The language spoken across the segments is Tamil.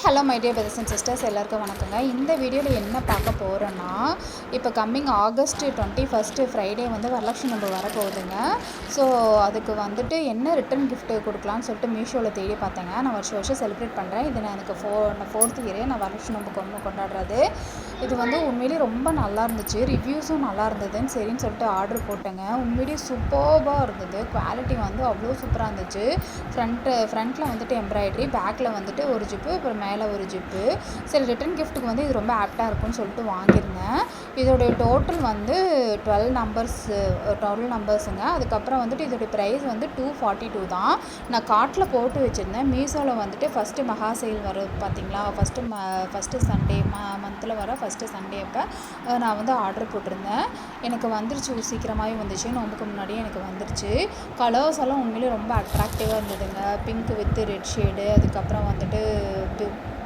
Hello my dear brothers and sisters, எல்லாருக்கும் வணக்கங்க. இந்த வீடியோவில் என்ன பார்க்க போகிறோன்னா, இப்போ கம்மிங் ஆகஸ்ட் 21 ஃப்ரைடே வந்து வரலட்சுமி நோம்பு வரப்போகுதுங்க. ஸோ அதுக்கு வந்துட்டு என்ன ரிட்டன் கிஃப்ட் கொடுக்கலான்னு சொல்லிட்டு மீஷோவில் தேடி பார்த்தேங்க. நான் வருஷம் செலிப்ரேட் பண்ணுறேன். இது நான் எனக்கு 4th இயரே நான் வரலட்சுமி நோம்பு கொண்டாடுறது. இது வந்து உண்மையிலேயே ரொம்ப நல்லா இருந்துச்சு, ரிவ்யூஸும் நல்லா இருந்ததுன்னு சரின்னு சொல்லிட்டு ஆர்டர் போட்டேங்க. உண்மையிலேயே சூப்பர்பாக இருந்தது. குவாலிட்டி வந்து அவ்வளோ சூப்பராக இருந்துச்சு. ஃப்ரண்ட்டில் வந்துட்டு எம்ப்ராய்டரி, பேக்கில் வந்துட்டு ஒரு ஜிப்பு, அப்புறம் மேலே ஒரு ஜிப்பு. சரி, ரிட்டன் கிஃப்ட்டுக்கு வந்து இது ரொம்ப ஆப்டாக இருக்கும்னு சொல்லிட்டு வாங்கியிருந்தேன். இதோடைய டோட்டல் வந்து 12 நம்பர்ஸுங்க. அதுக்கப்புறம் வந்துட்டு இதோடைய ப்ரைஸ் வந்து 242 தான். நான் கார்ட்டில் போட்டு வச்சுருந்தேன். மீஷோவில் வந்துட்டு ஃபஸ்ட்டு மகா சேல் வரும் பார்த்தீங்களா, ஃபஸ்ட்டு சண்டே மந்தில் வர ஃபஸ்ட்டு சண்டே அப்போ நான் வந்து ஆர்டர் போட்டிருந்தேன். எனக்கு வந்துருச்சு, சீக்கிரமாகவே வந்துச்சு. நோம்புக்கு முன்னாடியே எனக்கு வந்துருச்சு. கலர்ஸ் எல்லாம் உண்மையிலே ரொம்ப அட்ராக்டிவாக இருந்ததுங்க. பிங்க் வித் ரெட் ஷேடு, அதுக்கப்புறம் வந்துட்டு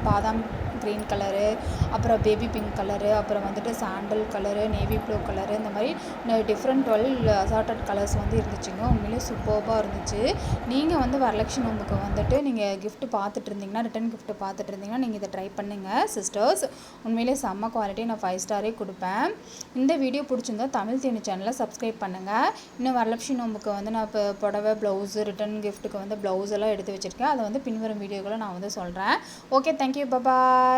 பாதாம் க்ரீன் கலரு, அப்புறம் பேபி பிங்க் கலரு, அப்புறம் வந்துட்டு sandal colour, navy blue colour, இந்த மாதிரி டிஃப்ரெண்ட் 12 அசார்ட்டட் கலர்ஸ் வந்து இருந்துச்சுங்க. உண்மையிலே சூப்பர்பாக இருந்துச்சு. நீங்கள் வந்து வரலட்சுமி நோம்புக்கு வந்துட்டு நீங்கள் கிஃப்ட் பார்த்துட்டு இருந்தீங்கன்னா, ரிட்டன் கிஃப்ட் பார்த்துட்டு இருந்தீங்கன்னா நீங்கள் இதை ட்ரை பண்ணுங்கள் சிஸ்டர்ஸ். உண்மையிலே செம்ம குவாலிட்டி. நான் 5 ஸ்டாரே கொடுப்பேன். இந்த வீடியோ பிடிச்சிருந்தா தமிழ் தேனி சேனலை சப்ஸ்கிரைப் பண்ணுங்கள். இன்னும் வரலட்சுமி நோம்புக்கு வந்து நான் இப்போ புடவை, ப்ளவுஸு, ரிட்டன் கிஃப்ட்டுக்கு வந்து ப்ளவுஸ் எல்லாம் எடுத்து வச்சுருக்கேன். அதை வந்து பின்வரும் வீடியோக்களை நான் வந்து சொல்கிறேன். ஓகே, தேங்க்யூ, பாய்.